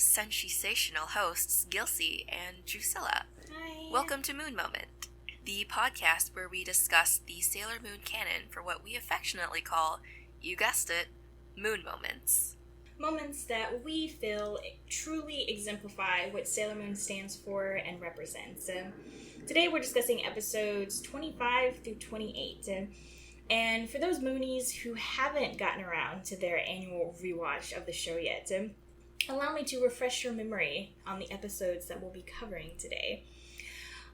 Senshi-sational hosts, Gilsey and Drusilla. Hi. Welcome to Moon Moment, the podcast where we discuss the Sailor Moon canon for what we affectionately call, you guessed it, Moon Moments. Moments that we feel truly exemplify what Sailor Moon stands for and represents. Today we're discussing episodes 25 through 28. And for those Moonies who haven't gotten around to their annual rewatch of the show yet, allow me to refresh your memory on the episodes that we'll be covering today.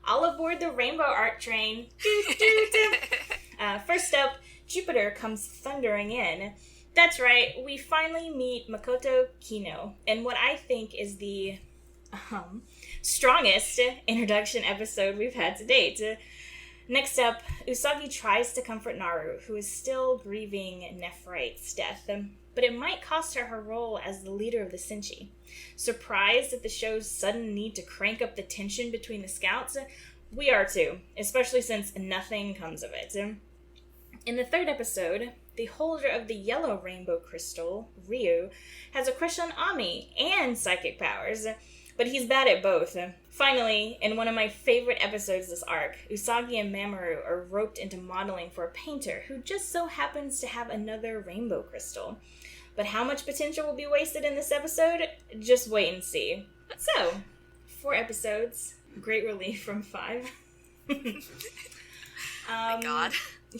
All aboard the Rainbow Art Train. First up, Jupiter comes thundering in. That's right, we finally meet Makoto Kino, in what I think is the strongest introduction episode we've had to date. Next up, Usagi tries to comfort Naru, who is still grieving Nephrite's death, but it might cost her her role as the leader of the Senshi. Surprised at the show's sudden need to crank up the tension between the scouts? We are too, especially since nothing comes of it. In the third episode, the holder of the yellow rainbow crystal, Ryu, has a crush on Ami and psychic powers, but he's bad at both. Finally, in one of my favorite episodes this arc, Usagi and Mamoru are roped into modeling for a painter who just so happens to have another rainbow crystal. But how much potential will be wasted in this episode? Just wait and see. So, 4 episodes, great relief from 5. My God.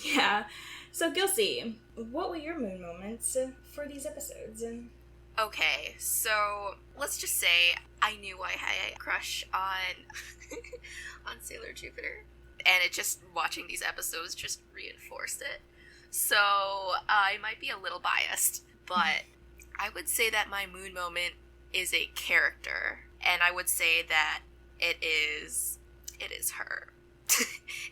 Yeah. So, Gilsey, what were your moon moments for these episodes? Okay, so let's just say I knew I had a crush on on Sailor Jupiter, and it just, watching these episodes just reinforced it. So I might be a little biased, but I would say that my moon moment is a character, and I would say that it is her.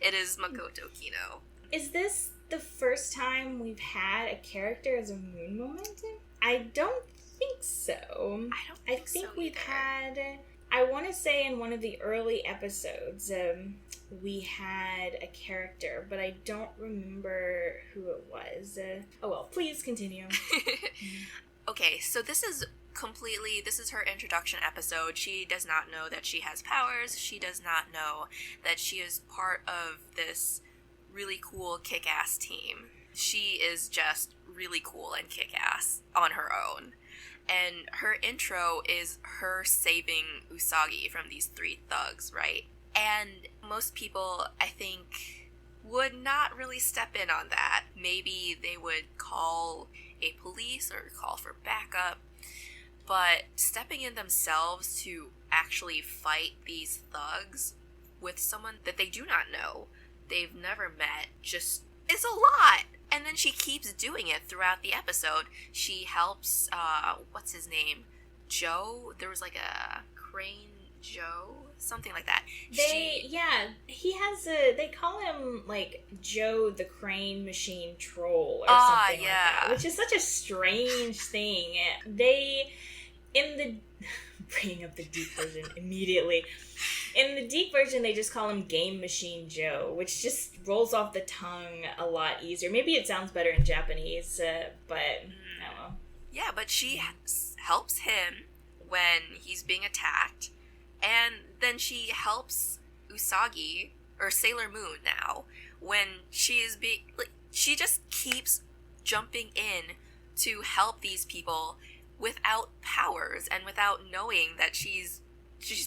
It is Makoto Kino. Is this the first time we've had a character as a moon moment? I don't think so. I think so we've either. had, I want to say in one of the early episodes, we had a character, but I don't remember who it was. Oh well, please continue. Okay, so this is her introduction episode. She does not know that she has powers. She does not know that she is part of this really cool kick-ass team. She is just really cool and kick-ass on her own. And her intro is her saving Usagi from these 3 thugs, right? And most people, I think, would not really step in on that. Maybe they would call a police or call for backup. But stepping in themselves to actually fight these thugs with someone that they do not know, they've never met, just is a lot. And then she keeps doing it throughout the episode. She helps, what's his name? Joe? There was like a Crane Joe? Something like that. He has they call him, like, Joe the Crane Machine Troll or something like that. Which is such a strange thing. Bringing up the deep version immediately. In the deep version, they just call him Game Machine Joe, which just rolls off the tongue a lot easier. Maybe it sounds better in Japanese, but I don't know. Yeah, but she helps him when he's being attacked, and then she helps Usagi, or Sailor Moon now, when she is she just keeps jumping in to help these people without powers and without knowing that she's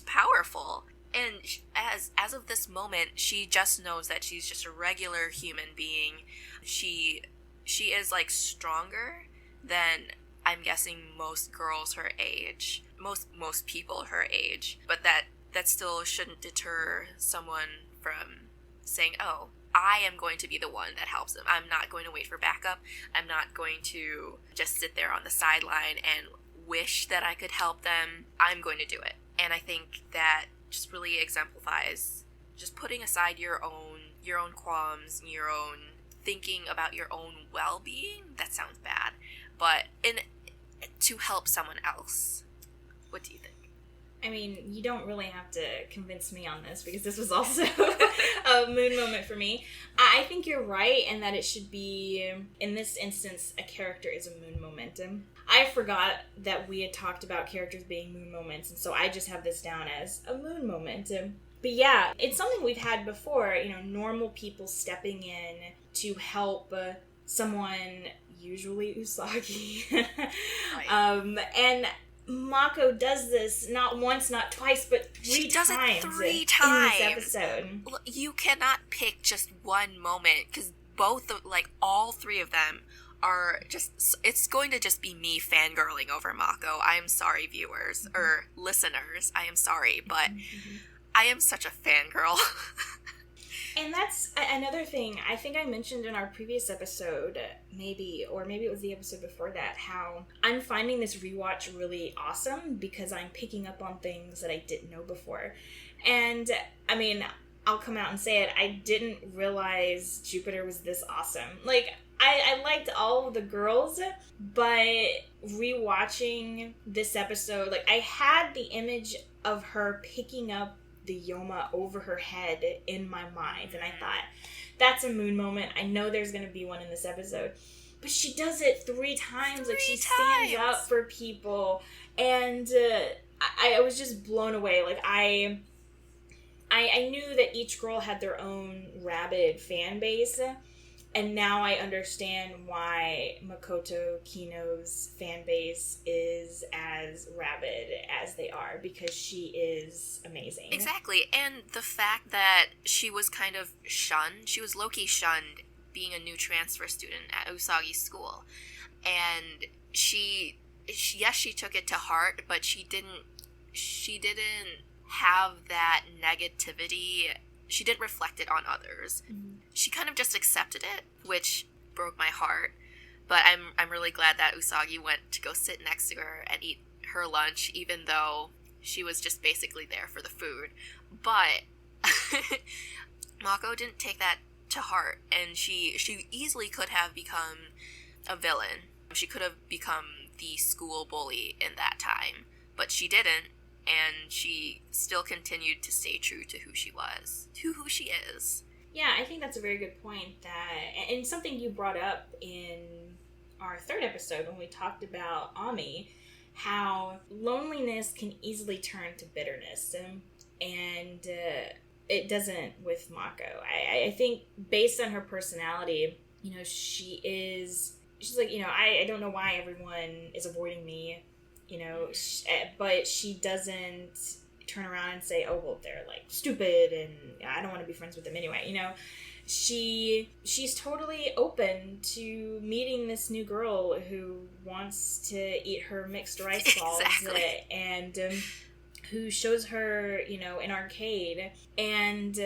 powerful. And as of this moment, she just knows that she's just a regular human being. She is, like, stronger than, I'm guessing, most girls her age, most people her age. But that still shouldn't deter someone from saying, oh, I am going to be the one that helps them. I'm not going to wait for backup. I'm not going to just sit there on the sideline and wish that I could help them. I'm going to do it. And I think that just really exemplifies just putting aside your own qualms, your own thinking about your own well-being. That sounds bad, but to help someone else. What do you think? I mean, you don't really have to convince me on this because this was also a moon moment for me. I think you're right in that it should be, in this instance, a character is a moon moment. I forgot that we had talked about characters being moon moments, and so I just have this down as a moon moment. But yeah, it's something we've had before, normal people stepping in to help someone, usually Usagi. Right. And Mako does this not once, not twice, but she does times it 3 times in this episode. You cannot pick just one moment because all three of them are just, it's going to just be me fangirling over Mako. I am sorry, viewers or listeners. I am sorry, but I am such a fangirl. And that's another thing I think I mentioned in our previous episode, maybe it was the episode before that, how I'm finding this rewatch really awesome because I'm picking up on things that I didn't know before. And, I mean, I'll come out and say it, I didn't realize Jupiter was this awesome. Like, I liked all of the girls, but rewatching this episode, like, I had the image of her picking up the Yoma over her head in my mind, and I thought, that's a moon moment. I know there's going to be one in this episode. But she does it 3 times. Like, she stands up for people, and I was just blown away. Like, I knew that each girl had their own rabid fan base, and now I understand why Makoto Kino's fan base is as rabid as they are, because she is amazing. Exactly, and the fact that she was kind of shunned, she was low-key shunned being a new transfer student at Usagi's school. And she took it to heart, but she didn't have that negativity. She didn't reflect it on others. Mm-hmm. She kind of just accepted it, which broke my heart. But I'm really glad that Usagi went to go sit next to her and eat her lunch, even though she was just basically there for the food. But Mako didn't take that to heart, and she easily could have become a villain. She could have become the school bully in that time, but she didn't. And she still continued to stay true to who she was, to who she is. Yeah, I think that's a very good point. And something you brought up in our 3rd episode when we talked about Ami, how loneliness can easily turn to bitterness. And it doesn't with Mako. I think based on her personality, she's like, I don't know why everyone is avoiding me. But she doesn't turn around and say, oh, well, they're, like, stupid, and I don't want to be friends with them anyway, She's totally open to meeting this new girl who wants to eat her mixed rice balls. Exactly. And who shows her, an arcade. And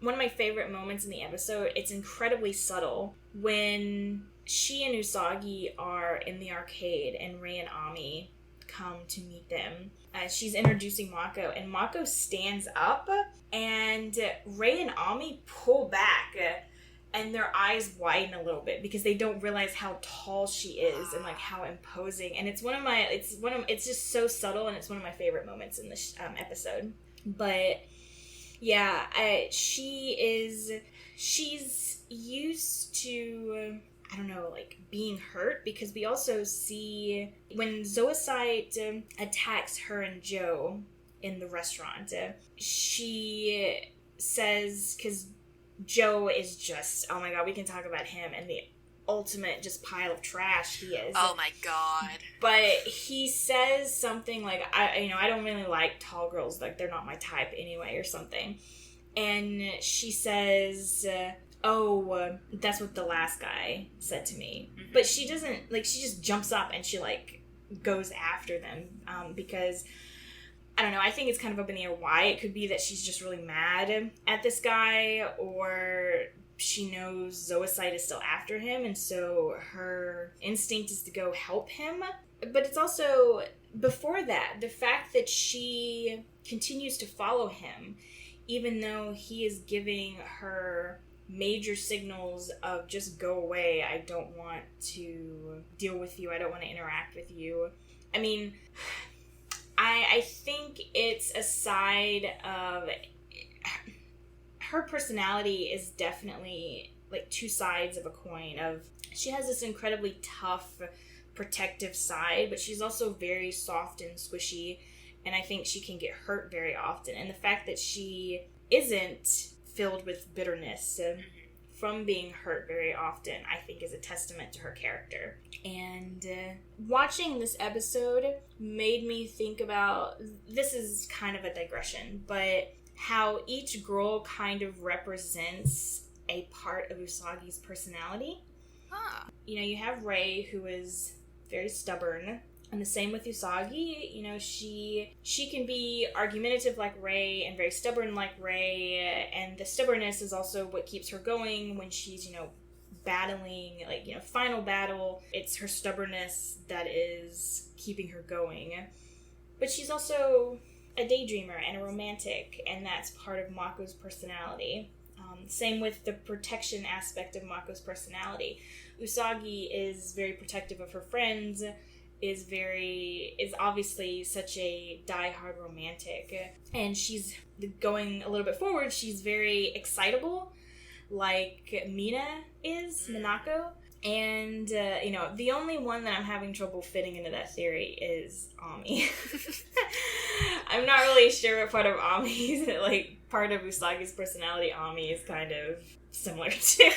one of my favorite moments in the episode, it's incredibly subtle, when she and Usagi are in the arcade and Rei and Ami come to meet them. She's introducing Mako, and Mako stands up, and Rei and Ami pull back, and their eyes widen a little bit because they don't realize how tall she is and like how imposing. And it's just so subtle, and it's one of my favorite moments in this episode. But yeah, she's used to, I don't know, like, being hurt, because we also see when Zoisite attacks her and Joe in the restaurant, she says, because Joe is just, oh my god, we can talk about him and the ultimate just pile of trash he is. Oh my god. But he says something like, I don't really like tall girls, like, they're not my type anyway, or something. And she says, oh, that's what the last guy said to me. Mm-hmm. But she doesn't, like, she just jumps up and she, like, goes after them, because, I don't know, I think it's kind of up in the air why. It could be that she's just really mad at this guy, or she knows Zoisite is still after him, and so her instinct is to go help him. But it's also, before that, the fact that she continues to follow him, even though he is giving her major signals of just go away, I don't want to deal with you, I don't want to interact with you. I mean, I I think it's a side of... Her personality is definitely like two sides of a coin. Of she has this incredibly tough, protective side, but she's also very soft and squishy, and I think she can get hurt very often. And the fact that she isn't filled with bitterness from being hurt very often, I think is a testament to her character. And watching this episode made me think about, this is kind of a digression, but how each girl kind of represents a part of Usagi's personality. You know, you have Rei, who is very stubborn, and the same with Usagi. You know, she can be argumentative like Rei and very stubborn like Rei, and the stubbornness is also what keeps her going when she's, you know, battling, like, you know, final battle. It's her stubbornness that is keeping her going. But she's also a daydreamer and a romantic, and that's part of Mako's personality. Same with the protection aspect of Mako's personality. Usagi is very protective of her friends, is obviously such a die-hard romantic, and she's going a little bit forward, she's very excitable, like Mina is, Minako. And, you know, the only one that I'm having trouble fitting into that theory is Ami. I'm not really sure what part of Ami's, like, part of Usagi's personality Ami is kind of similar to.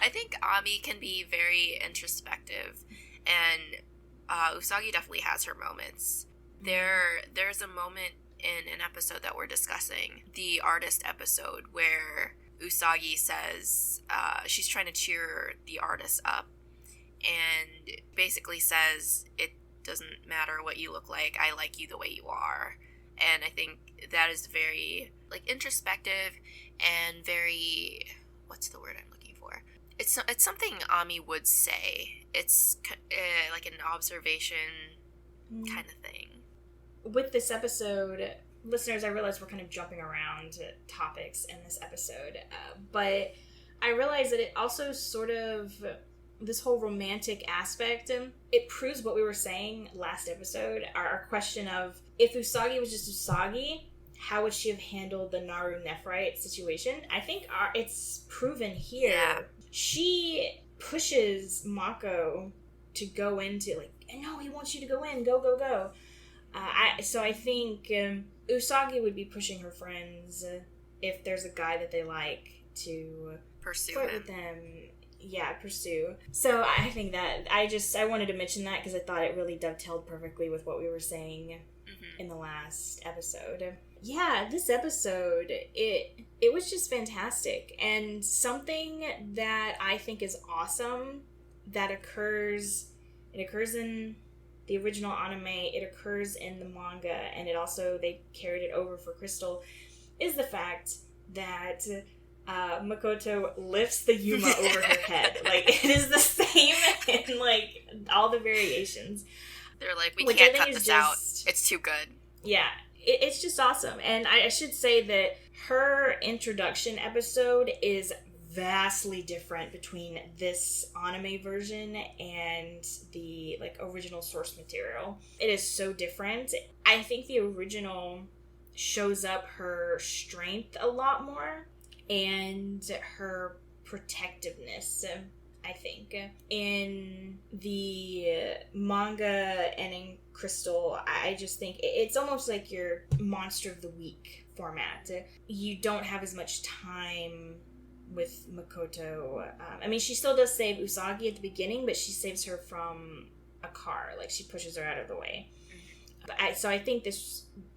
I think Ami can be very introspective, and Usagi definitely has her moments. There's a moment in an episode that we're discussing, the artist episode, where Usagi says she's trying to cheer the artist up and basically says, it doesn't matter what you look like, I like you the way you are. And I think that is very, like, introspective and very, what's the word I'm looking for? It's something Ami would say. It's like an observation kind of thing. With this episode, listeners, I realize we're kind of jumping around topics in this episode, but I realize that it also sort of, this whole romantic aspect, it proves what we were saying last episode, our question of, if Usagi was just Usagi, how would she have handled the Naru Nephrite situation? I think it's proven here. Yeah. She pushes Mako to go into, like, no, he wants you to go in, go. So I think Usagi would be pushing her friends if there's a guy that they like to pursue flirt with them. Yeah, pursue. So I think that I wanted to mention that because I thought it really dovetailed perfectly with what we were saying in the last episode. Yeah, this episode, it was just fantastic, and something that I think is awesome that occurs in the original anime, it occurs in the manga, and it also, they carried it over for Crystal, is the fact that Makoto lifts the Yuma over her head. Like, it is the same in, like, all the variations. They're like, we can't cut this out. It's too good. Yeah, it's just awesome. And I should say that her introduction episode is vastly different between this anime version and the, like, original source material. It is so different. I think the original shows up her strength a lot more and her protectiveness, I think. In the manga and in Crystal, I just think it's almost like your Monster of the Week format. You don't have as much time with Makoto. I mean, she still does save Usagi at the beginning, but she saves her from a car. Like, she pushes her out of the way. But so I think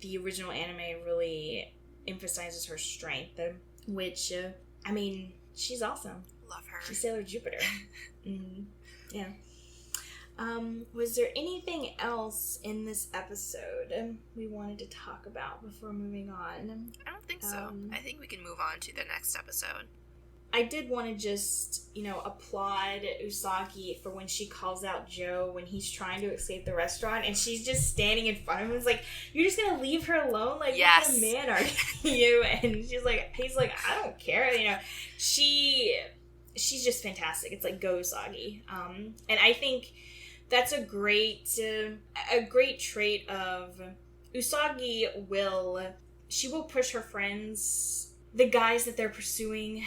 the original anime really emphasizes her strength, which, I mean, she's awesome. Love her. She's Sailor Jupiter. Mm-hmm. Yeah. Was there anything else in this episode we wanted to talk about before moving on? I don't think so. I think we can move on to the next episode. I did want to just, applaud Usagi for when she calls out Joe when he's trying to escape the restaurant, and she's just standing in front of him. It's like, you're just gonna leave her alone? Like, yes. What kind of man are you? And he's like, I don't care. She's just fantastic. It's like, go Usagi. And I think that's a great trait of Usagi she will push her friends, the guys that they're pursuing,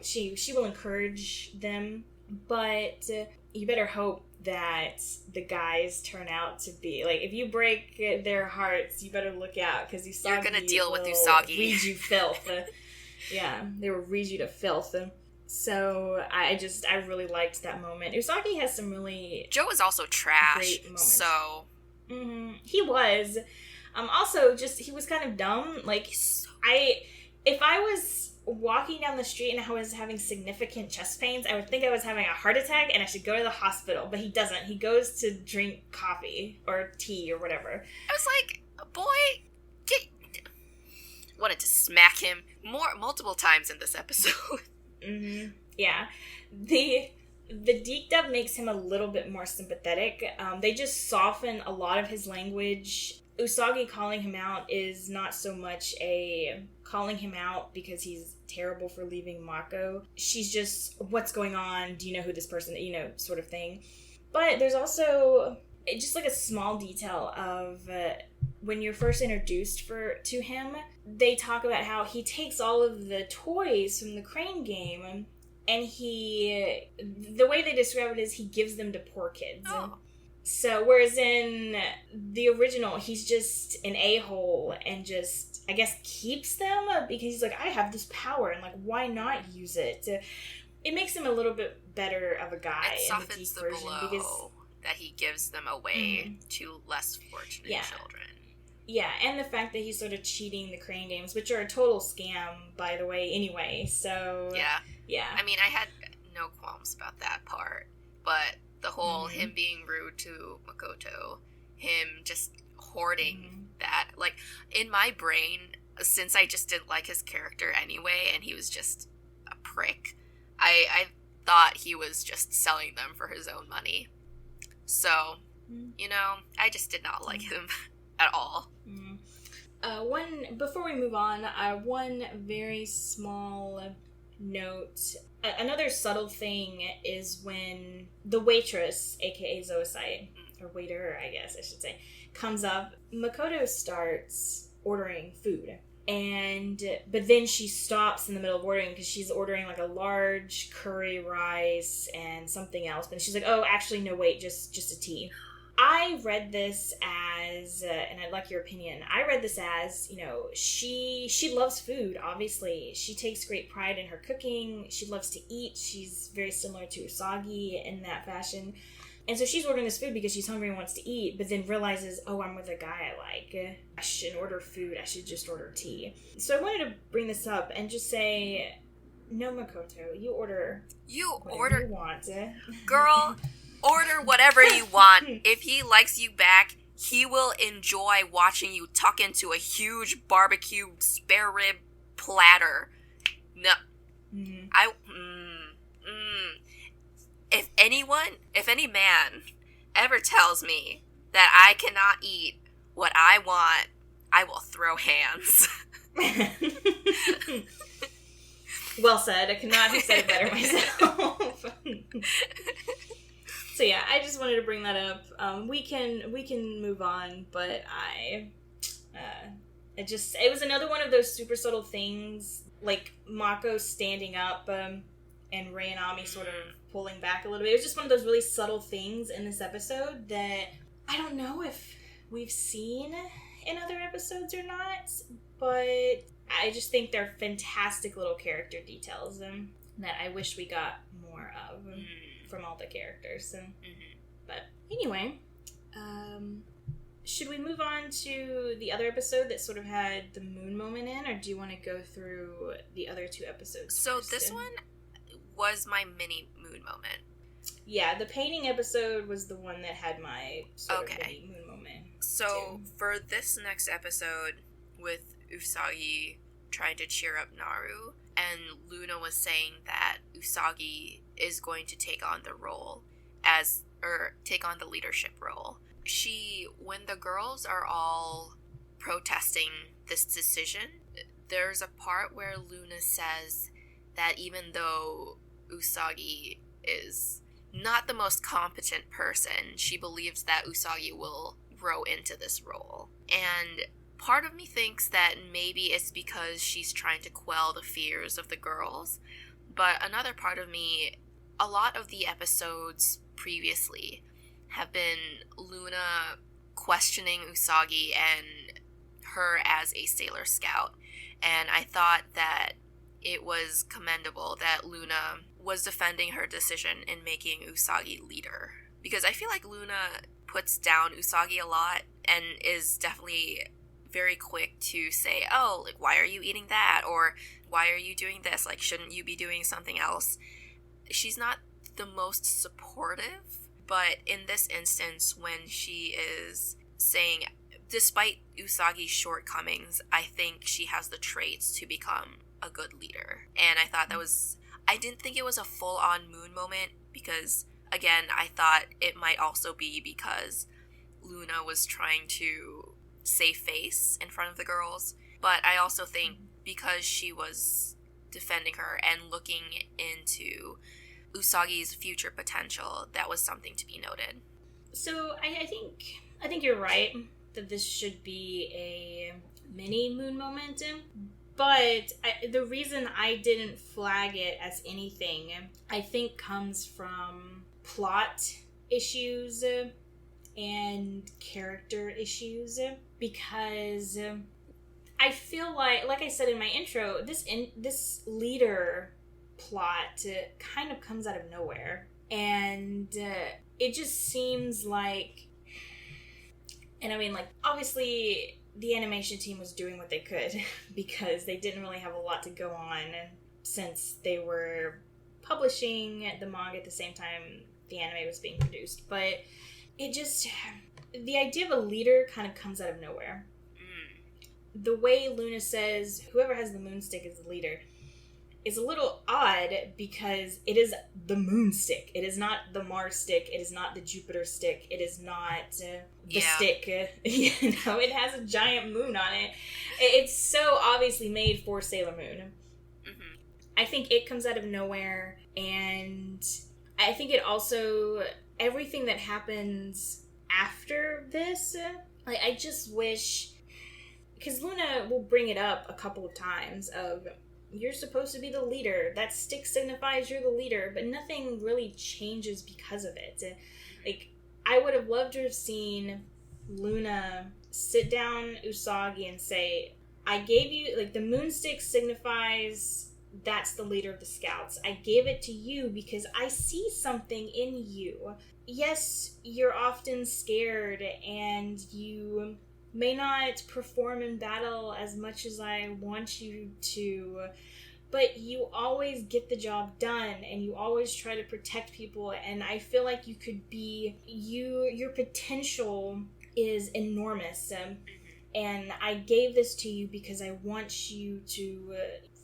she will encourage them, but you better hope that the guys turn out to be, like, if you break their hearts, you better look out, because Usagi You're gonna deal with Usagi. Read you filth. Yeah, they will read you to filth. So I really liked that moment. Usagi has some really Joe is also trash, great moments. so he was. Also, just he was kind of dumb. Like, if I was walking down the street and I was having significant chest pains, I would think I was having a heart attack and I should go to the hospital. But he doesn't. He goes to drink coffee or tea or whatever. I was like, boy, wanted to smack him multiple times in this episode. Mm-hmm. Yeah. The Deke dub makes him a little bit more sympathetic. They just soften a lot of his language. Usagi calling him out is not so much a calling him out because he's terrible for leaving Mako. She's just, what's going on? Do you know who this person, sort of thing. But there's also just like a small detail of when you're first introduced to him, they talk about how he takes all of the toys from the Crane game and the way they describe it is he gives them to poor kids. Oh. So, whereas in the original, he's just an a-hole and just, I guess, keeps them because he's like, I have this power, and, like, why not use it? It makes him a little bit better of a guy in the Deke version. Because that he gives them away to less fortunate children. Yeah, and the fact that he's sort of cheating the Crane games, which are a total scam, by the way, anyway, so... Yeah. I mean, I had no qualms about that part, but the whole him being rude to Makoto, him just hoarding that, like, in my brain, since I just didn't like his character anyway, and he was just a prick, I thought he was just selling them for his own money. So, I just did not like him at all. Before we move on, one very small note. Another subtle thing is when the waitress, aka Zoisite, or waiter, I guess I should say, comes up, Makoto starts ordering food. But then she stops in the middle of ordering because she's ordering like a large curry rice and something else. But she's like, oh, actually, no, wait, just a tea. I read this as, and I'd like your opinion, I read this as, she loves food, obviously. She takes great pride in her cooking. She loves to eat. She's very similar to Usagi in that fashion. And so she's ordering this food because she's hungry and wants to eat, but then realizes, oh, I'm with a guy I like. I shouldn't order food. I should just order tea. So I wanted to bring this up and just say, no, Makoto, you order you want. Girl, order whatever you want. If he likes you back, he will enjoy watching you tuck into a huge barbecue spare rib platter. No. If any man ever tells me that I cannot eat what I want, I will throw hands. Well said. I could not have said it better myself. So yeah, I just wanted to bring that up. We can move on, but it was another one of those super subtle things, like Mako standing up and Rayanami sort of pulling back a little bit. It was just one of those really subtle things in this episode that I don't know if we've seen in other episodes or not, but I just think they're fantastic little character details that I wish we got more of from all the characters. But anyway, should we move on to the other episode that sort of had the moon moment in, or do you want to go through the other two episodes So first? This one was my mini moon moment. Yeah, the painting episode was the one that had my sort of mini moon moment. So too. For this next episode, with Usagi trying to cheer up Naru, and Luna was saying that Usagi is going to take on the leadership role. When the girls are all protesting this decision, there's a part where Luna says that even though Usagi is not the most competent person, she believes that Usagi will grow into this role. And part of me thinks that maybe it's because she's trying to quell the fears of the girls, but another part of me, a lot of the episodes previously have been Luna questioning Usagi and her as a Sailor Scout, and I thought that it was commendable that Luna was defending her decision in making Usagi leader, because I feel like Luna puts down Usagi a lot and is definitely very quick to say, oh, like, why are you eating that? Or why are you doing this? Like, shouldn't you be doing something else? She's not the most supportive, but in this instance, when she is saying, despite Usagi's shortcomings, I think she has the traits to become a good leader. And I thought that was, I didn't think it was a full-on Moon moment, because, again, I thought it might also be because Luna was trying to save face in front of the girls. But I also think because she was defending her and looking into Usagi's future potential, that was something to be noted. So I think you're right that this should be a mini Moon moment, but the reason I didn't flag it as anything, I think, comes from plot issues and character issues, because I feel like I said in my intro, this leader plot kind of comes out of nowhere, and it just seems like, and I mean, like, obviously the animation team was doing what they could because they didn't really have a lot to go on since they were publishing the manga at the same time the anime was being produced. But it just, the idea of a leader kind of comes out of nowhere. The way Luna says whoever has the moon stick is the leader is a little odd, because it is the moon stick. It is not the Mars stick. It is not the Jupiter stick. It is not the stick. It has a giant moon on it. It's so obviously made for Sailor Moon. Mm-hmm. I think it comes out of nowhere, and I think it also, everything that happens after this, like, I just wish, because Luna will bring it up a couple of times of, you're supposed to be the leader. That stick signifies you're the leader, but nothing really changes because of it. Like, I would have loved to have seen Luna sit down Usagi and say, I gave you, like, the moon stick signifies that's the leader of the scouts. I gave it to you because I see something in you. Yes, you're often scared and you may not perform in battle as much as I want you to, but you always get the job done and you always try to protect people, and I feel like you could be, your potential is enormous, and I gave this to you because I want you to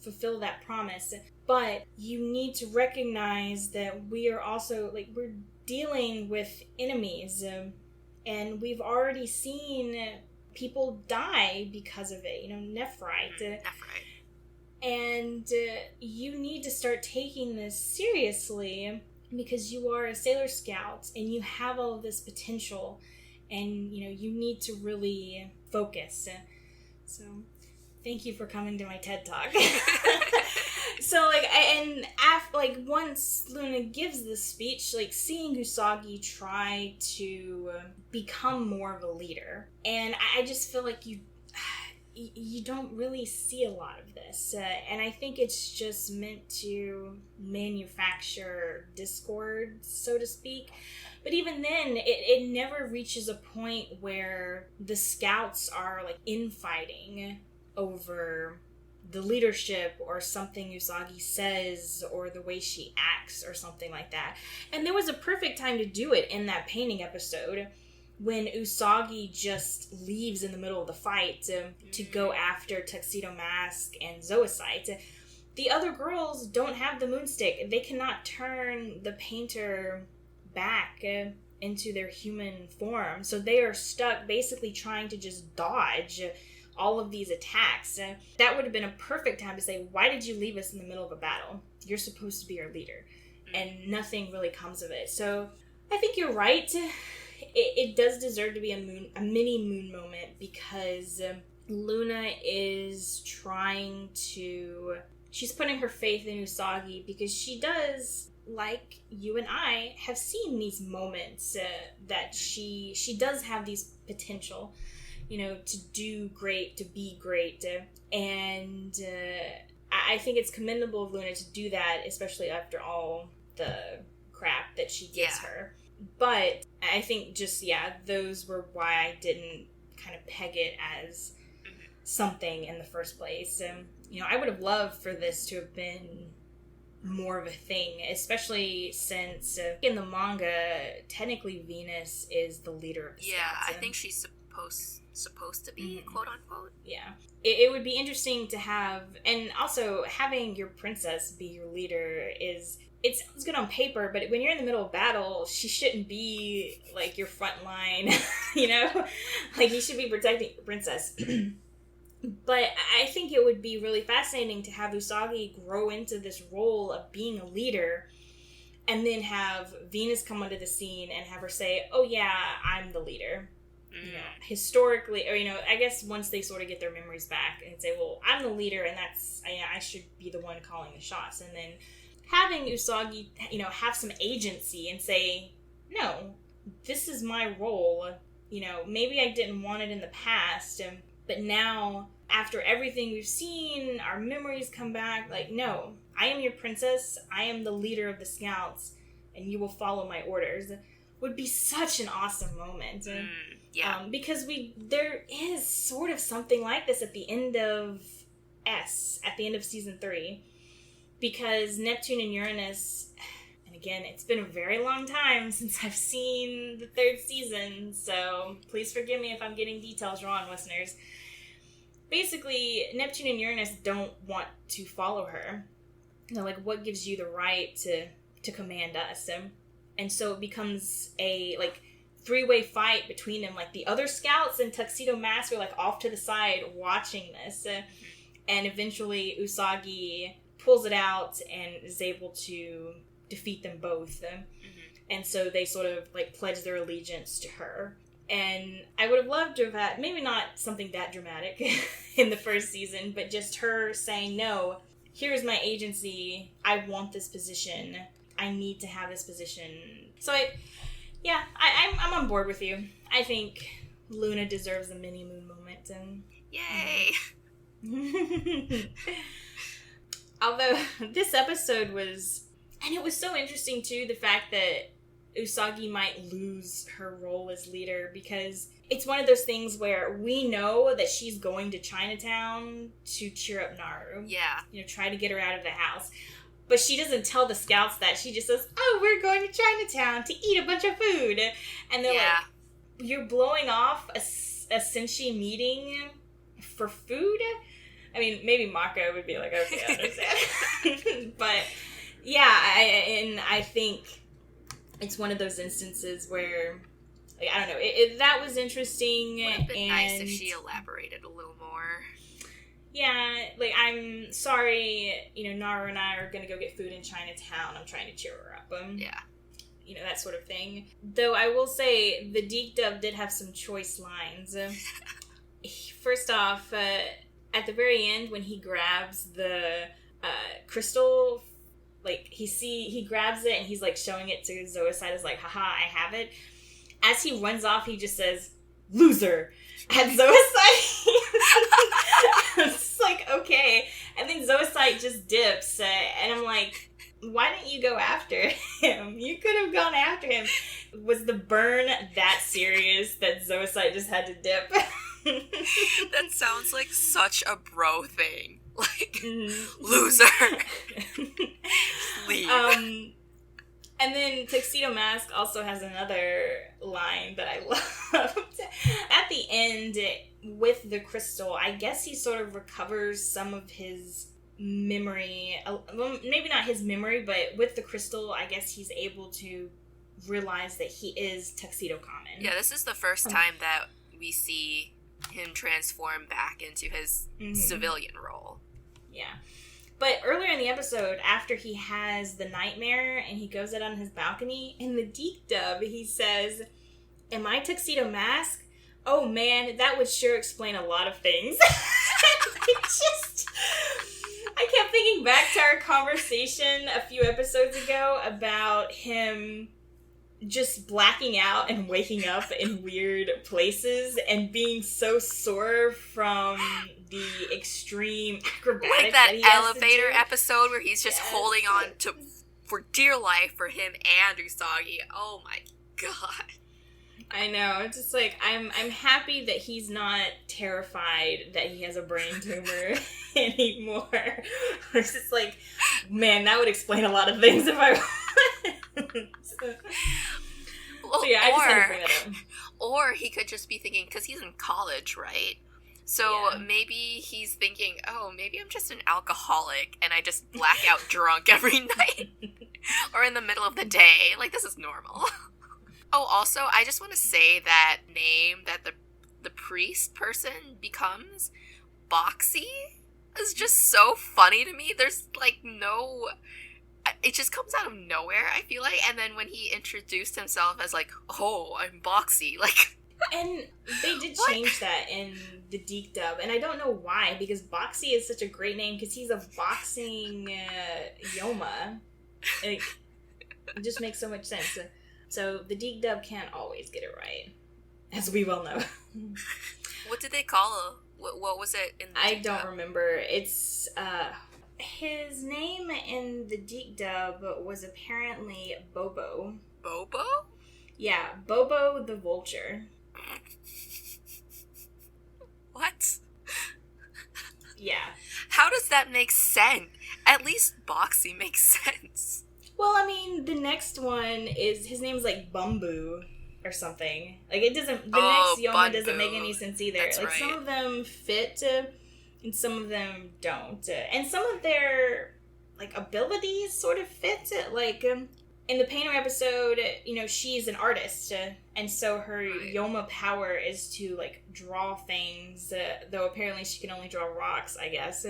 fulfill that promise, but you need to recognize that we are also, like, we're dealing with enemies, and we've already seen people die because of it, Nephrite. And you need to start taking this seriously, because you are a Sailor Scout and you have all of this potential, and you need to really focus. So thank you for coming to my TED Talk. So, once Luna gives this speech, seeing Usagi try to become more of a leader, and I just feel like you don't really see a lot of this, and I think it's just meant to manufacture discord, so to speak. But even then, it never reaches a point where the scouts are infighting over the leadership or something Usagi says or the way she acts or something like that. And there was a perfect time to do it in that painting episode, when Usagi just leaves in the middle of the fight to go after Tuxedo Mask and Zoisite. The other girls don't have the moonstick. They cannot turn the painter back into their human form. So they are stuck basically trying to just dodge all of these attacks. That would have been a perfect time to say, why did you leave us in the middle of a battle? You're supposed to be our leader. And nothing really comes of it. So I think you're right. it does deserve to be a mini moon moment, because Luna is she's putting her faith in Usagi, because she does, like you and I, have seen these moments that she does have these potential, to do great, to be great, and I think it's commendable of Luna to do that, especially after all the crap that she gives her. But I think just, those were why I didn't kind of peg it as something in the first place. I would have loved for this to have been more of a thing, especially since in the manga, technically Venus is the leader of the Scouts. I think she's supposed to be, quote unquote. Yeah. It would be interesting to have, and also having your princess be your leader it sounds good on paper, but when you're in the middle of battle, she shouldn't be like your front line, like you should be protecting your princess. But I think it would be really fascinating to have Usagi grow into this role of being a leader, and then have Venus come onto the scene and have her say, oh yeah, I'm the leader. Historically, or I guess once they sort of get their memories back and say, well, I'm the leader, and that's I should be the one calling the shots. And then having Usagi, have some agency and say, no, this is my role. Maybe I didn't want it in the past, but now, after everything we've seen, our memories come back, like, no, I am your princess, I am the leader of the Scouts, and you will follow my orders, would be such an awesome moment. Because there is sort of something like this at the end of season 3, because Neptune and Uranus, and again, it's been a very long time since I've seen the 3rd season, so please forgive me if I'm getting details wrong, listeners. Basically, Neptune and Uranus don't want to follow her. Like, what gives you the right to command us? And so it becomes a, three-way fight between them. Like, the other Scouts and Tuxedo Mask are, off to the side watching this. And eventually, Usagi pulls it out and is able to defeat them both. And so they sort of, pledge their allegiance to her. And I would have loved to have had, maybe not something that dramatic in the 1st season, but just her saying, no, here's my agency, I want this position, I need to have this position. So I'm on board with you. I think Luna deserves a mini moon moment. And yay! Although this episode was so interesting too, the fact that Usagi might lose her role as leader, because it's one of those things where we know that she's going to Chinatown to cheer up Naru. Yeah. Try to get her out of the house. But she doesn't tell the Scouts that. She just says, oh, we're going to Chinatown to eat a bunch of food. And they're like, you're blowing off a Senshi meeting for food? I mean, maybe Mako would be like, okay, I understand. But, yeah, I think it's one of those instances where, I don't know, that was interesting. It would have been nice if she elaborated a little more. Yeah, I'm sorry, Naru and I are going to go get food in Chinatown. I'm trying to cheer her up. That sort of thing. Though I will say, the Deke Dub did have some choice lines. First off, at the very end, when he grabs the crystal, he grabs it and he's showing it to Zoisite as haha, I have it. As he runs off, he just says, loser, at Zoisite. It's okay. And then Zoisite just dips, and I'm like, why didn't you go after him? You could have gone after him. Was the burn that serious that Zoisite just had to dip? That sounds like such a bro thing. Loser. Leave. And then Tuxedo Mask also has another line that I loved. At the end, with the crystal, I guess he sort of recovers some of his memory. Well, maybe not his memory, but with the crystal, I guess he's able to realize that he is Tuxedo Common. Yeah, this is the first time that we see him transform back into his civilian role. Yeah. But earlier in the episode, after he has the nightmare and he goes out on his balcony, in the Deke Dub, he says, Am I Tuxedo Mask? Oh man, that would sure explain a lot of things. I kept thinking back to our conversation a few episodes ago about him just blacking out and waking up in weird places and being so sore from the extreme acrobatics. Like that elevator episode where he's just holding on to for dear life for him and Usagi. Oh my god. I know. It's just like I'm happy that he's not terrified that he has a brain tumor anymore. It's just like, man, that would explain a lot of things if I so yeah, I just had to bring that up. Or he could just be thinking, because he's in college, right? So maybe he's thinking, oh, maybe I'm just an alcoholic and I just black out drunk every night. Or in the middle of the day. Like, this is normal. Oh, also, I just want to say that name that the priest person becomes, Boxy, is just so funny to me. There's, like, no... It just comes out of nowhere, I feel like. And then when he introduced himself as, like, oh, I'm Boxy, like... And they did change that in the Deke dub, and I don't know why, because Boxy is such a great name, because he's a boxing Yoma. Like, it just makes so much sense. So the Deke dub can't always get it right, as we well know. What did they call it? What was it in the I Deke don't dub? remember. It's, his name in the Deke dub was apparently Bobo. Bobo? Yeah, Bobo the Vulture. What? Yeah. How does that make sense? At least Boxy makes sense. Well, I mean, the next one is, his name's like Bumbu or something. Like, it doesn't, the next Yoma doesn't make any sense either. That's like, right. some of them fit, and some of them don't. And some of their, like, abilities sort of fit. Like, in the Painter episode, you know, she's an artist, and so her Yoma power is to, like, draw things, though apparently she can only draw rocks, I guess.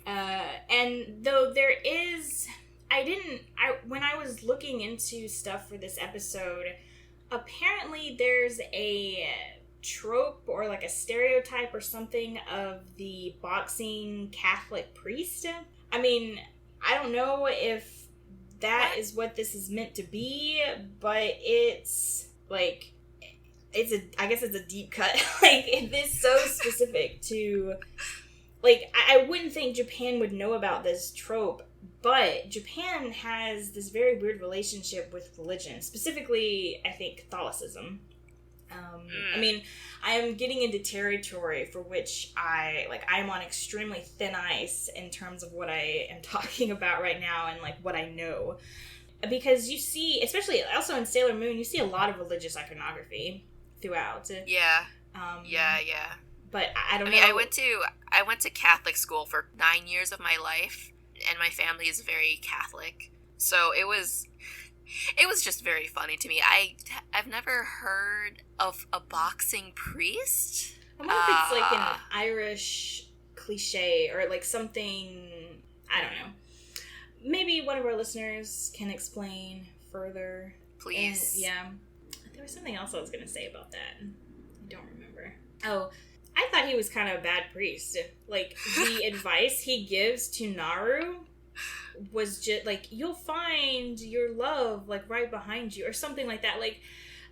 And though there is... when I was looking into stuff for this episode, apparently there's a trope or like a stereotype or something of the boxing Catholic priest. I mean, I don't know if that is what this is meant to be, but it's like, I guess it's a deep cut. Like, it is so specific to, like, I wouldn't think Japan would know about this trope. But Japan has this very weird relationship with religion, specifically, I think, Catholicism. I mean, I am getting into territory for which I'm on extremely thin ice in terms of what I am talking about right now and, like, what I know. Because you see, especially also in Sailor Moon, you see a lot of religious iconography throughout. Yeah. Yeah. But I don't know. I went to Catholic school for 9 years of my life. And my family is very Catholic, so it was just very funny to me. I've never heard of a boxing priest. I wonder if it's like an Irish cliche or like something, I don't know. Maybe one of our listeners can explain further. Please. And, yeah. There was something else I was going to say about that. I don't remember. Oh, I thought he was kind of a bad priest. Like, the advice he gives to Naru was just, like, you'll find your love, like, right behind you, or something like that. Like,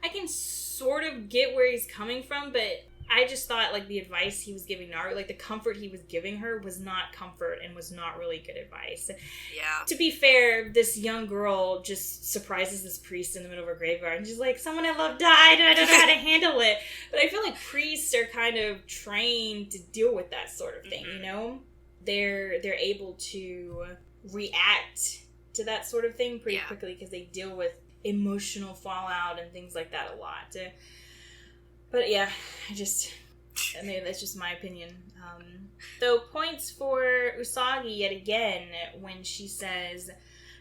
I can sort of get where he's coming from, but I just thought, like, the advice he was giving Naru, like, the comfort he was giving her was not comfort and was not really good advice. Yeah. To be fair, this young girl just surprises this priest in the middle of her graveyard, and she's like, someone I love died, and I don't know how to handle it. But I feel like priests are kind of trained to deal with that sort of thing, you know? They're able to react to that sort of thing pretty quickly because they deal with emotional fallout and things like that a lot. But yeah, maybe that's just my opinion. Though points for Usagi yet again when she says,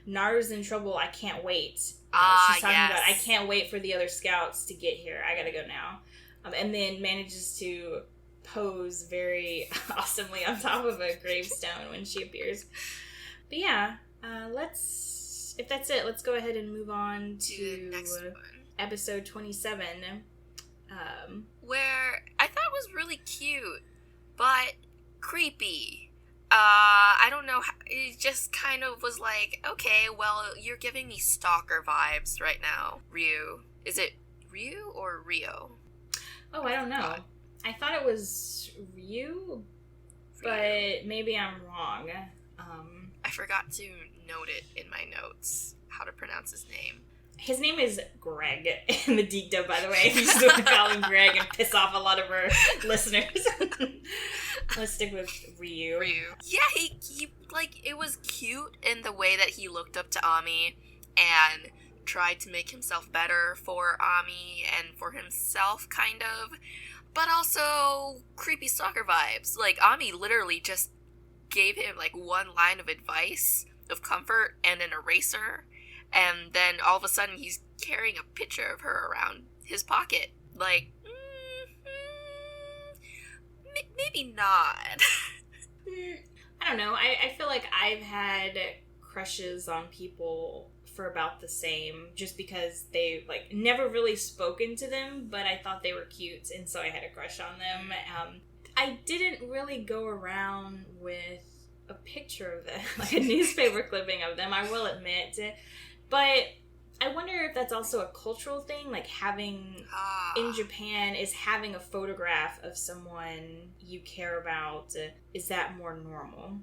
Naru's in trouble, I can't wait. She's talking about, I can't wait for the other scouts to get here. I gotta go now. And then manages to pose very awesomely on top of a gravestone when she appears. But yeah, if that's it, let's go ahead and move on to the next one. episode 27. Where I thought was really cute, but creepy. I don't know, it just kind of was like, okay, well, you're giving me stalker vibes right now. Ryu. Is it Ryu or Rio? Oh, I don't know. I thought it was Ryu, but maybe I'm wrong. I forgot to note it in my notes, how to pronounce his name. His name is Greg in the Geek Dub, by the way. I'm just going to call him Greg and piss off a lot of our listeners. Let's stick with Ryu. Yeah, he like, it was cute in the way that he looked up to Ami and tried to make himself better for Ami and for himself, kind of. But also creepy stalker vibes. Like, Ami literally just gave him, like, one line of advice, of comfort, and an eraser. And then all of a sudden he's carrying a picture of her around his pocket. Like, maybe not. I don't know. I feel like I've had crushes on people for about the same, just because they, like, never really spoken to them, but I thought they were cute, and so I had a crush on them. I didn't really go around with a picture of them, like a newspaper clipping of them, I will admit. But I wonder if that's also a cultural thing, like having, in Japan, is having a photograph of someone you care about, is that more normal?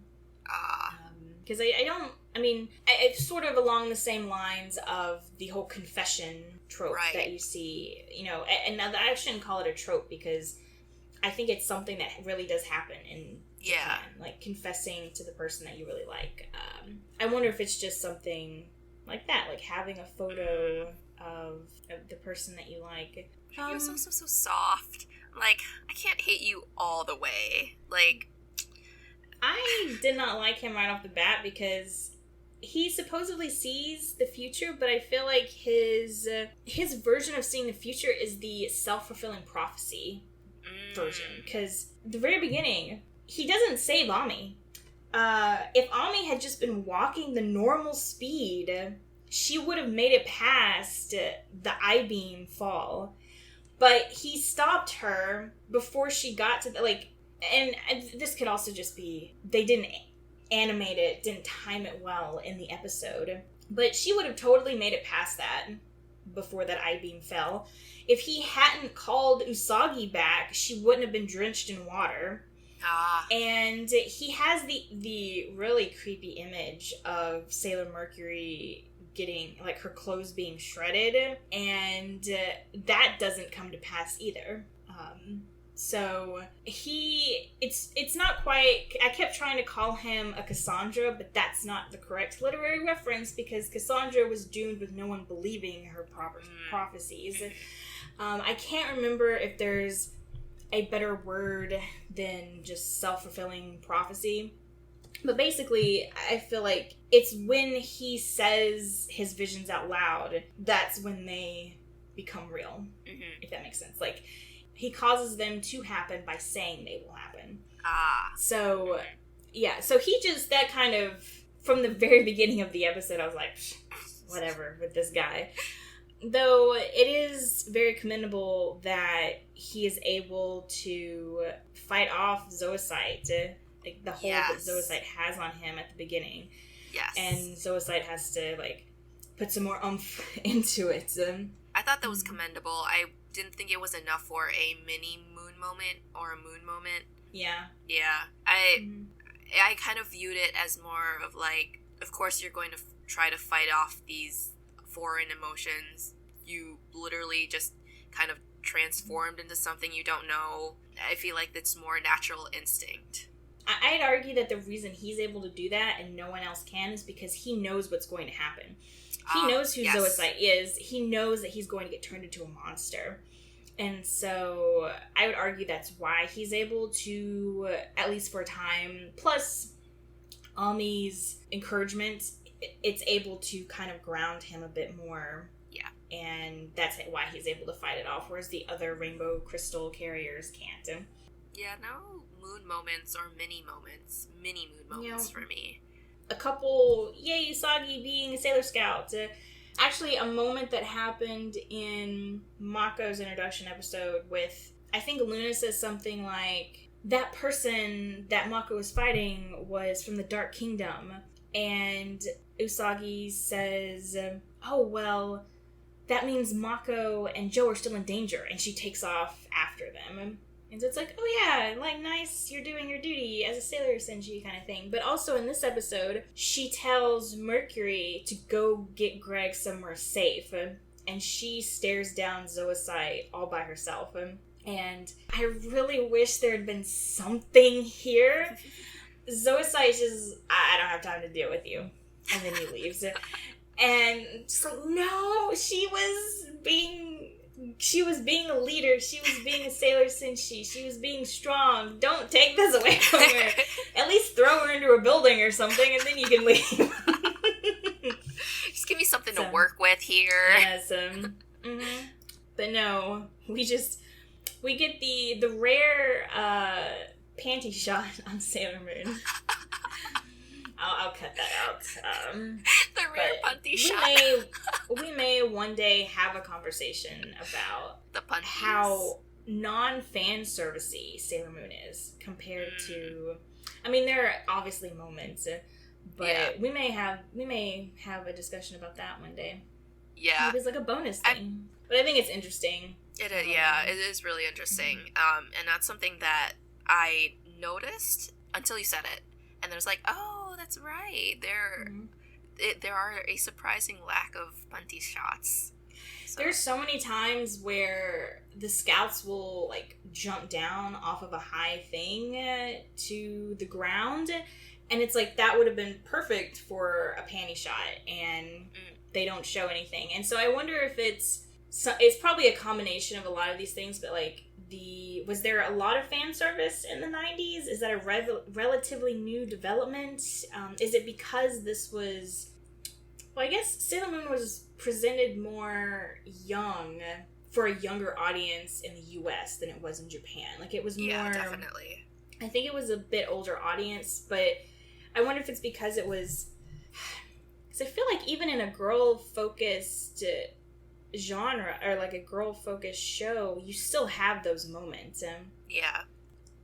Because it's sort of along the same lines of the whole confession trope that you see, you know, and I shouldn't call it a trope, because I think it's something that really does happen in Japan, like confessing to the person that you really like. I wonder if it's just something like that, like having a photo of the person that you like. He was also so soft. Like, I can't hate you all the way. Like, I did not like him right off the bat because he supposedly sees the future, but I feel like his version of seeing the future is the self-fulfilling prophecy version. Because the very beginning, he doesn't save Ami. If Ami had just been walking the normal speed, she would have made it past the I-beam fall. But he stopped her before she got to the, like, and this could also just be, they didn't animate it, didn't time it well in the episode. But she would have totally made it past that before that I-beam fell. If he hadn't called Usagi back, she wouldn't have been drenched in water. And he has the really creepy image of Sailor Mercury getting, like, her clothes being shredded, and that doesn't come to pass either. So it's not quite, I kept trying to call him a Cassandra, but that's not the correct literary reference, because Cassandra was doomed with no one believing her prophecies. I can't remember if there's a better word than just self-fulfilling prophecy. But basically, I feel like it's when he says his visions out loud, that's when they become real, if that makes sense. Like, he causes them to happen by saying they will happen. So, yeah, so he just, that kind of, from the very beginning of the episode, I was like, whatever with this guy. Though it is very commendable that he is able to fight off Zoisite, like the hold that Zoisite has on him at the beginning. Yes. And Zoisite has to, like, put some more oomph into it. I thought that was commendable. I didn't think it was enough for a mini moon moment or a moon moment. Yeah. Yeah. I kind of viewed it as more of, like, of course you're going to try to fight off these foreign emotions. You literally just kind of transformed into something you don't know. I feel like that's more natural instinct. I'd argue that the reason he's able to do that and no one else can is because he knows what's going to happen. He knows who Zoisite is. He knows that he's going to get turned into a monster. And so I would argue that's why he's able to, at least for a time, plus Ami's encouragement, it's able to kind of ground him a bit more. Yeah. And that's why he's able to fight it off, whereas the other rainbow crystal carriers can't. Yeah, no moon moments or mini moon moments for me. A couple, yay, Usagi being a Sailor Scout. Actually, a moment that happened in Mako's introduction episode with, I think Luna says something like, that person that Mako was fighting was from the Dark Kingdom. And Usagi says, oh, well, that means Mako and Joe are still in danger. And she takes off after them. And so it's like, oh yeah, like, nice, you're doing your duty as a sailor, Senshi, kind of thing. But also in this episode, she tells Mercury to go get Greg somewhere safe. And she stares down Zoisite all by herself. And I really wish there had been something here. Zoisite just, I don't have time to deal with you. And then he leaves. And it's like, no, she was being a leader. She was being a sailor Senshi. She was being strong. Don't take this away from her. At least throw her into a building or something, and then you can leave. Just give me something to work with here. Yes. But no, we get the rare panty shot on Sailor Moon. I'll cut that out. The rare panty shot. We may one day have a conversation about the panties. How non-fan servicey Sailor Moon is compared to. I mean, there are obviously moments, but we may have a discussion about that one day. Yeah, maybe it's like a bonus thing. But I think it's interesting. It is, it is really interesting. And that's something that I noticed until you said it, and there's like, oh, that's right. There are a surprising lack of panty shots. So. There's so many times where the scouts will like jump down off of a high thing to the ground, and it's like that would have been perfect for a panty shot, and they don't show anything. And so I wonder if it's probably a combination of a lot of these things, but like was there a lot of fan service in the 90s? Is that a relatively new development? Is it because this was, well, I guess Sailor Moon was presented more young for a younger audience in the US than it was in Japan. Like it was more, yeah, definitely. I think it was a bit older audience, but I wonder if it's because it was, because I feel like even in a girl-focused genre or like a girl-focused show, you still have those moments. Yeah.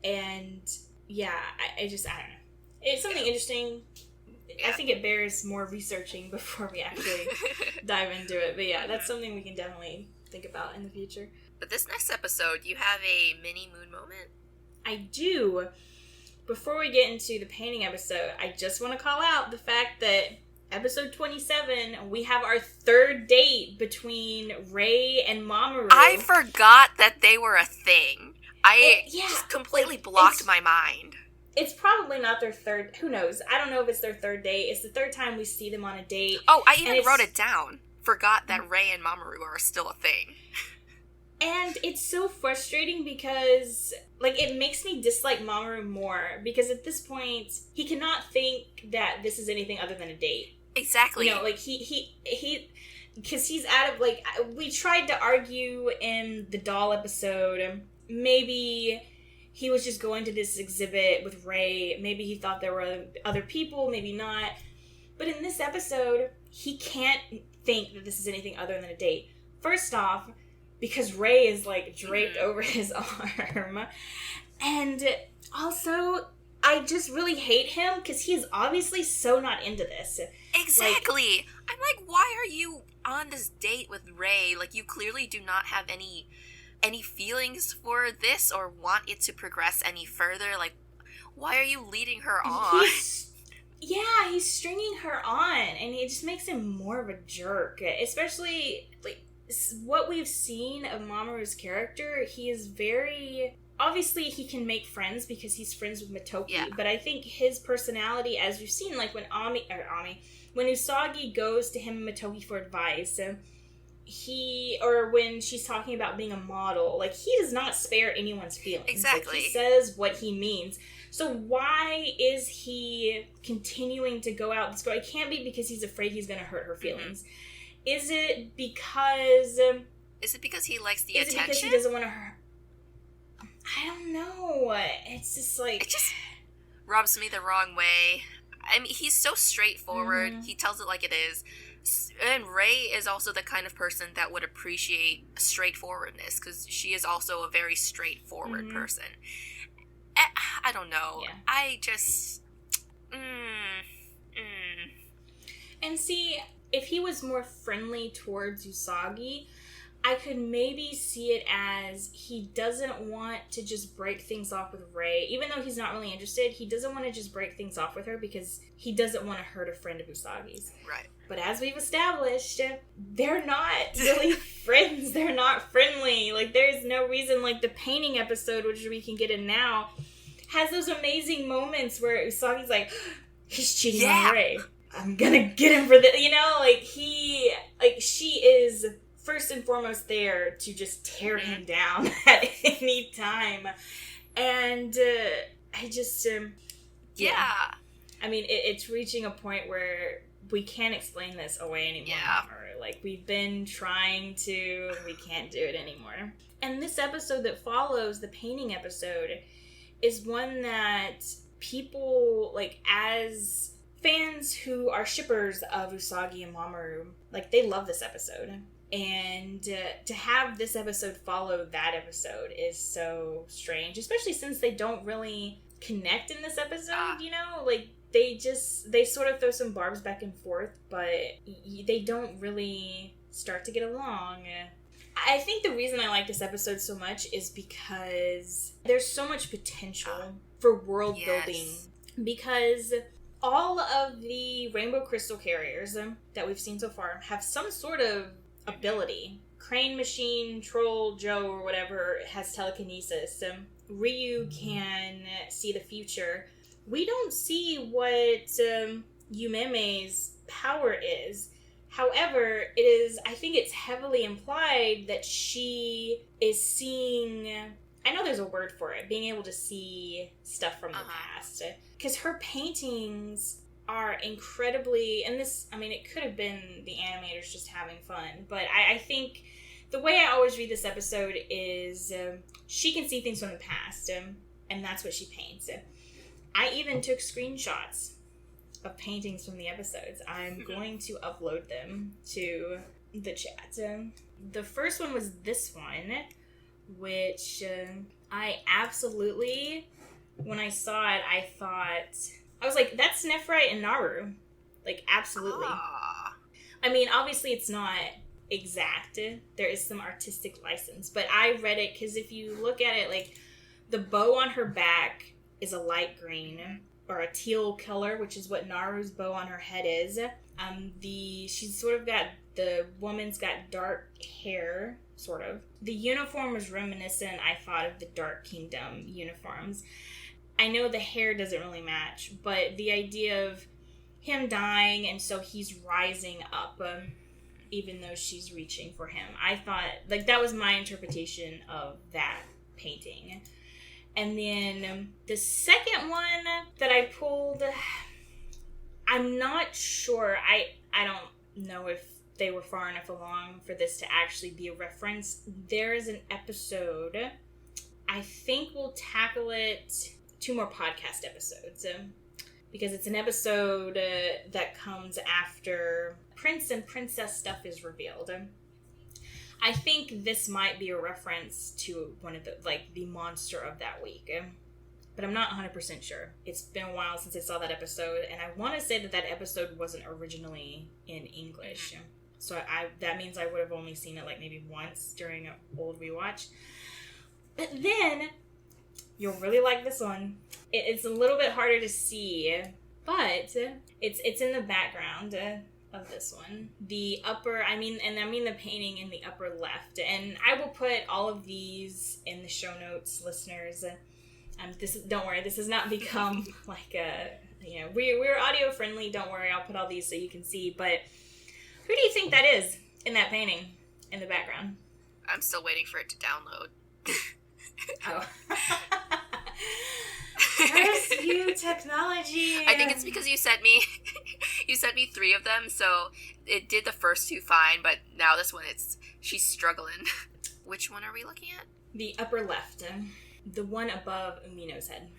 And yeah, I don't know. It's something interesting. Yeah. I think it bears more researching before we actually dive into it. But yeah, that's something we can definitely think about in the future. But this next episode, you have a mini moon moment? I do. Before we get into the painting episode, I just want to call out the fact that episode 27, we have our third date between Rei and Mamoru. I forgot that they were a thing. Just completely blocked my mind. It's probably not their third. Who knows? I don't know if it's their third date. It's the third time we see them on a date. Oh, I even wrote it down. Forgot that Rei and Mamoru are still a thing. And it's so frustrating because, like, it makes me dislike Mamoru more. Because at this point, he cannot think that this is anything other than a date. Exactly. You know, like, because he's out of, like, we tried to argue in the doll episode, maybe he was just going to this exhibit with Rei, maybe he thought there were other people, maybe not. But in this episode, he can't think that this is anything other than a date. First off, because Rei is, like, draped over his arm. And also, I just really hate him because he is obviously so not into this. Exactly. I'm like, why are you on this date with Rei? Like, you clearly do not have any feelings for this or want it to progress any further. Like, why are you leading her on? He's stringing her on, and it just makes him more of a jerk. Especially, like, what we've seen of Mamoru's character, he is very... Obviously, he can make friends because he's friends with Matoki, but I think his personality, as we've seen, like when when Usagi goes to him and Matoki for advice, or when she's talking about being a model, like, he does not spare anyone's feelings. Exactly. Like, he says what he means. So18why is he continuing to go out this girl? It can't be because he's afraid he's going to hurt her feelings. Mm-hmm. Is it because he likes the attention? Is it because he doesn't want to hurt? I don't know. It's just like... It just rubs me the wrong way. I mean, he's so straightforward. Mm-hmm. He tells it like it is. And Ray is also the kind of person that would appreciate straightforwardness, because she is also a very straightforward person. I don't know. Yeah. I just... And see, if he was more friendly towards Usagi, I could maybe see it as he doesn't want to just break things off with Ray. Even though he's not really interested, he doesn't want to just break things off with her because he doesn't want to hurt a friend of Usagi's. Right. But as we've established, they're not really friends. They're not friendly. Like, there's no reason, like, the painting episode, which we can get in now, has those amazing moments where Usagi's like, he's cheating on Ray. I'm gonna get him for this. You know, like, she is first and foremost there to just tear him down at any time. And I just, yeah. I mean, it's reaching a point where we can't explain this away anymore. Yeah. Like, we've been trying to, we can't do it anymore. And this episode that follows, the painting episode, is one that people, like, as fans who are shippers of Usagi and Mamoru, like, they love this episode. And to have this episode follow that episode is so strange, especially since they don't really connect in this episode, you know? Like, they sort of throw some barbs back and forth, but they don't really start to get along. I think the reason I like this episode so much is because there's so much potential for world building. Because all of the Rainbow Crystal carriers that we've seen so far have some sort of ability. Crane Machine, Troll, Joe, or whatever has telekinesis. Ryu can see the future. We don't see what Yumeme's power is. However, I think it's heavily implied that she is seeing, I know there's a word for it, being able to see stuff from the past. Because her paintings are incredibly, and this, I mean, it could have been the animators just having fun, but I think the way I always read this episode is she can see things from the past, and that's what she paints. I even took screenshots of paintings from the episodes. I'm going to upload them to the chat. The first one was this one, which I absolutely, when I saw it, I was like, that's Nephrite and Naru. Like, absolutely. I mean, obviously it's not exact. There is some artistic license. But I read it because if you look at it, like, the bow on her back is a light green or a teal color, which is what Naru's bow on her head is. She's sort of got, the woman's got dark hair, sort of. The uniform was reminiscent, I thought, of the Dark Kingdom uniforms. I know the hair doesn't really match, but the idea of him dying and so he's rising up, even though she's reaching for him. I thought, like, that was my interpretation of that painting. And then the second one that I pulled, I'm not sure. I don't know if they were far enough along for this to actually be a reference. There is an episode, I think we'll tackle it 2 more podcast episodes, because it's an episode that comes after Prince and Princess stuff is revealed. I think this might be a reference to one of the monster of that week, but I'm not 100% sure. It's been a while since I saw that episode, and I want to say that episode wasn't originally in English, so that means I would have only seen it like maybe once during an old rewatch. But then you'll really like this one. It's a little bit harder to see, but it's in the background of this one. The upper, I mean the painting in the upper left. And I will put all of these in the show notes, listeners. Don't worry, this has not become like we're audio friendly. Don't worry, I'll put all these so you can see. But who do you think that is in that painting in the background? I'm still waiting for it to download. Oh. Curse you, technology. I think it's because you sent me 3 of them, so it did the first 2 fine, but now this one, she's struggling. Which one are we looking at? The upper left. The one above Umino's head.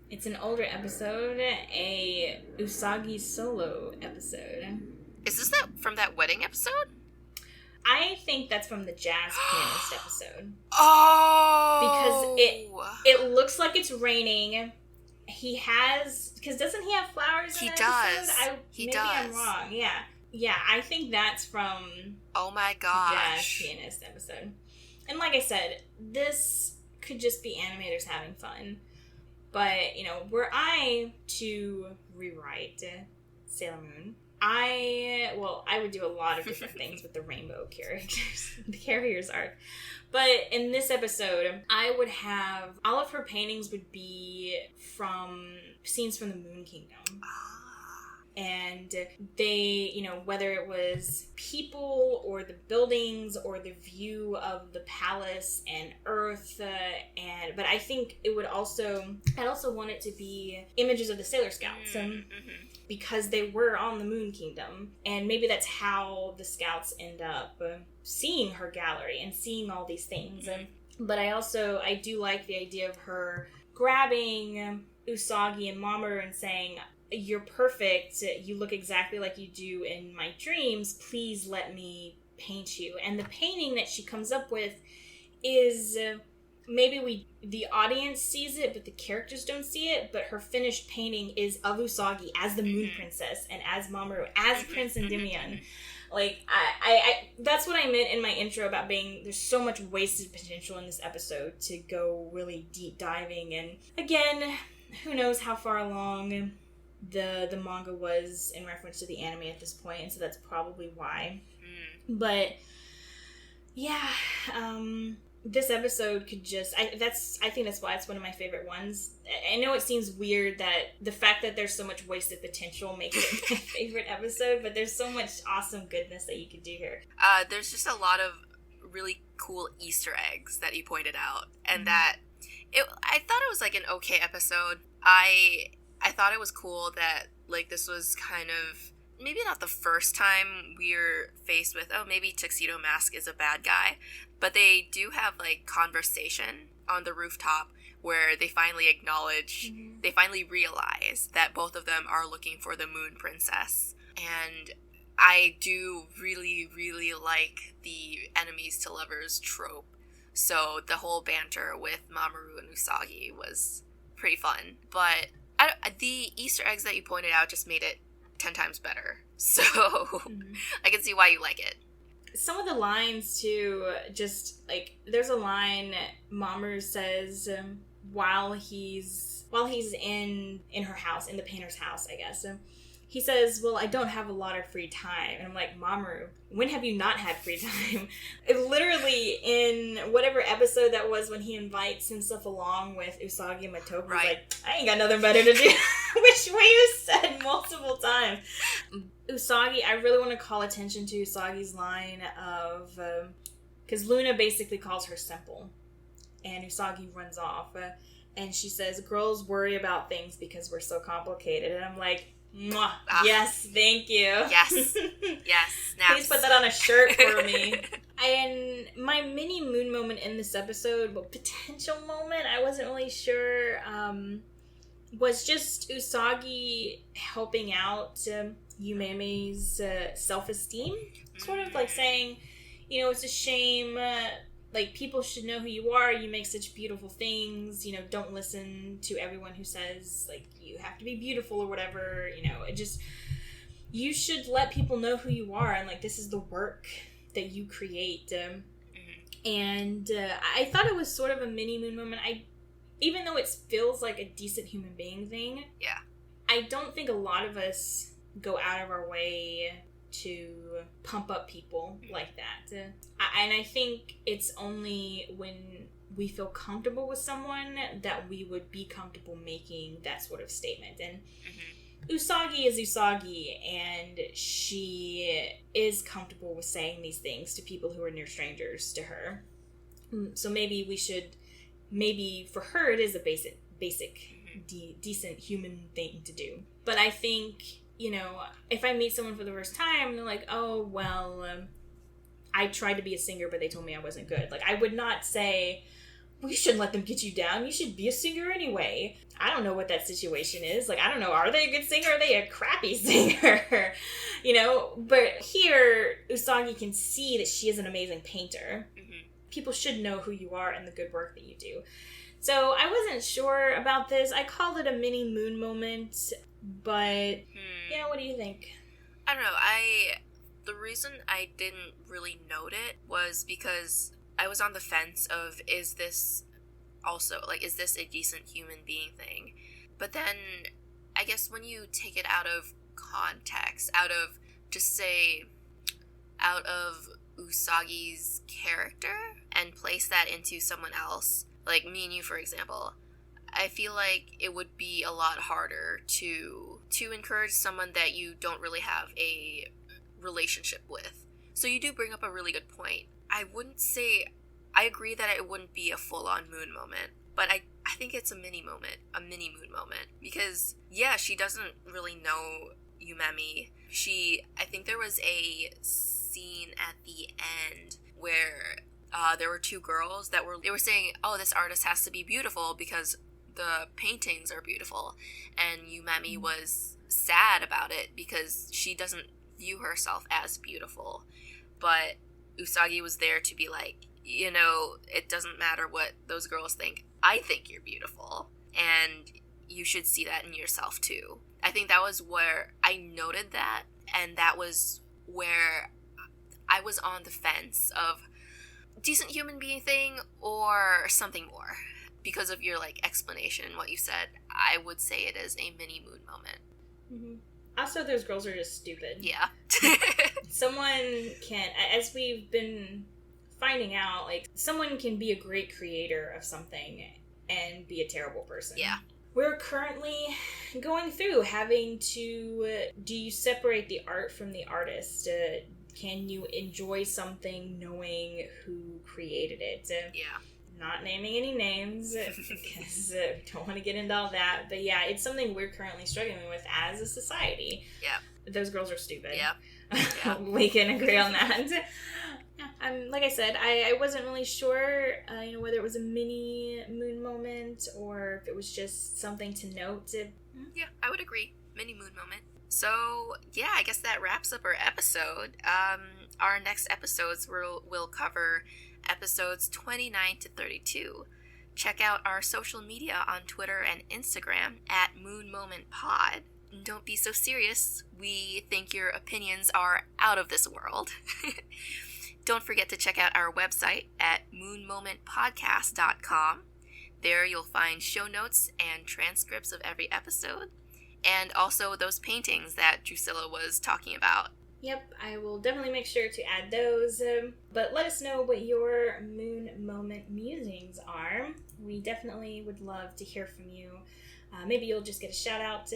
It's an older episode, a Usagi solo episode. Is this that from that wedding episode? I think that's from the jazz pianist episode. Oh! Because it looks like it's raining. He has... Because doesn't he have flowers in that episode? He does. Maybe I'm wrong. Yeah. Yeah, I think that's from... Oh my gosh. The jazz pianist episode. And like I said, this could just be animators having fun. But, you know, were I to rewrite Sailor Moon, I would do a lot of different things with the rainbow characters, the carriers arc. But in this episode, I would have, all of her paintings would be from scenes from the Moon Kingdom. And they, you know, whether it was people or the buildings or the view of the palace and Earth, but I think it would also, I'd also want it to be images of the Sailor Scouts, because they were on the Moon Kingdom, and maybe that's how the Scouts end up seeing her gallery and seeing all these things. But I do like the idea of her grabbing Usagi and Mamoru and saying, "You're perfect. You look exactly like you do in my dreams. Please let me paint you." And the painting that she comes up with is maybe the audience sees it, but the characters don't see it. But her finished painting is of Usagi as the Moon Princess and as Mamoru, as Prince Endymion. Like, I that's what I meant in my intro about there's so much wasted potential in this episode to go really deep diving. And again, who knows how far along the manga was in reference to the anime at this point, and so that's probably why. But yeah, this episode could just I think that's why it's one of my favorite ones. I know it seems weird that the fact that there's so much wasted potential makes it my favorite episode, but there's so much awesome goodness that you could do here. There's just a lot of really cool Easter eggs that you pointed out, and that I thought it was like an okay episode. I thought it was cool that, like, this was kind of maybe not the first time we're faced with, oh, maybe Tuxedo Mask is a bad guy, but they do have, like, conversation on the rooftop where they finally acknowledge, they finally realize that both of them are looking for the Moon Princess. And I do really, really like the enemies to lovers trope. So the whole banter with Mamoru and Usagi was pretty fun. But the Easter eggs that you pointed out just made it 10 times better. So I can see why you like it. Some of the lines, too, just, like, there's a line Mamoru says while he's in her house, in the painter's house, I guess. He says, "Well, I don't have a lot of free time." And I'm like, Mamoru, when have you not had free time? Literally, in whatever episode that was when he invites himself along with Usagi and Motoko, he's like, I ain't got nothing better to do. Which we said multiple times. Usagi, I really want to call attention to Usagi's line of... because Luna basically calls her simple. And Usagi runs off. And she says, "Girls worry about things because we're so complicated." And I'm like... Mwah. Yes, thank you. Yes. Yes. Snaps. Please put that on a shirt for me. And my mini moon moment in this episode, well, potential moment, I wasn't really sure, was just Usagi helping out Yumeme's self-esteem. Sort of like saying, you know, it's a shame, like, people should know who you are, you make such beautiful things, you know, don't listen to everyone who says, like, you have to be beautiful or whatever, you know, it just, you should let people know who you are, and, like, this is the work that you create, and I thought it was sort of a mini moon moment. Even though it feels like a decent human being thing, I don't think a lot of us go out of our way to pump up people like that. And I think it's only when we feel comfortable with someone that we would be comfortable making that sort of statement. And Usagi is Usagi, and she is comfortable with saying these things to people who are near strangers to her. So maybe for her it is a basic decent human thing to do. But I think, you know, if I meet someone for the first time and they're like, oh, well, I tried to be a singer, but they told me I wasn't good. Like, I would not say, well, you shouldn't let them get you down. You should be a singer anyway. I don't know what that situation is. Like, I don't know, are they a good singer? Are they a crappy singer? You know? But here, Usagi can see that she is an amazing painter. Mm-hmm. People should know who you are and the good work that you do. So I wasn't sure about this. I called it a mini moon moment, but yeah, what do you think? I don't know. The reason I didn't really note it was because I was on the fence of, is this a decent human being thing? But then I guess when you take it out of context, out of Usagi's character and place that into someone else, like me and you, for example, I feel like it would be a lot harder to encourage someone that you don't really have a relationship with. So you do bring up a really good point. I agree that it wouldn't be a full-on moon moment, but I think it's a mini moon moment, because yeah, she doesn't really know Yumemi. I think there was a scene at the end where there were two girls they were saying, oh, this artist has to be beautiful because the paintings are beautiful, and Yumemi was sad about it because she doesn't view herself as beautiful. But Usagi was there to be like, you know, it doesn't matter what those girls think. I think you're beautiful, and you should see that in yourself too. I think that was where I noted that, and that was where I was on the fence of decent human being thing or something more. Because of your explanation and what you said, I would say it is a mini moon moment. Mm-hmm. Also, those girls are just stupid. Yeah. Someone can, as we've been finding out, someone can be a great creator of something and be a terrible person. Yeah. We're currently going through having to, do you separate the art from the artist? Can you enjoy something knowing who created it? Yeah. Not naming any names because we don't want to get into all that. But yeah, it's something we're currently struggling with as a society. Yeah. Those girls are stupid. Yeah. We can agree on that. Like I said, I wasn't really sure, whether it was a mini moon moment or if it was just something to note. Yeah, I would agree. Mini moon moment. So, yeah, I guess that wraps up our episode. Our next episodes will cover episodes 29 to 32. Check out our social media on Twitter and Instagram at Moon Moment Pod. Don't be so serious. We think your opinions are out of this world. Don't forget to check out our website at moonmomentpodcast.com. There you'll find show notes and transcripts of every episode, and also those paintings that Drusilla was talking about. Yep, I will definitely make sure to add those. But let us know what your moon moment musings are. We definitely would love to hear from you. Maybe you'll just get a shout out.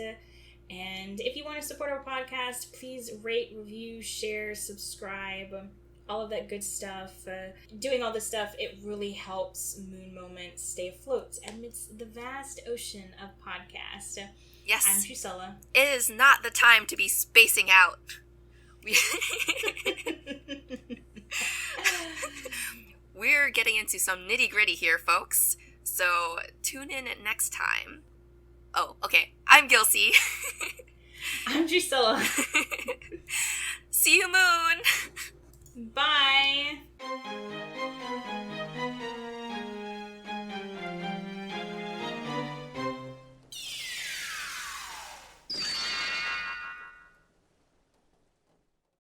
And if you want to support our podcast, please rate, review, share, subscribe, all of that good stuff. Doing all this stuff, it really helps Moon Moment stay afloat amidst the vast ocean of podcasts. Yes. I'm Drusilla. It is not the time to be spacing out. We're getting into some nitty-gritty here, folks. So tune in next time. Oh, okay. I'm Gilsey. I'm Drusilla. See you, Moon.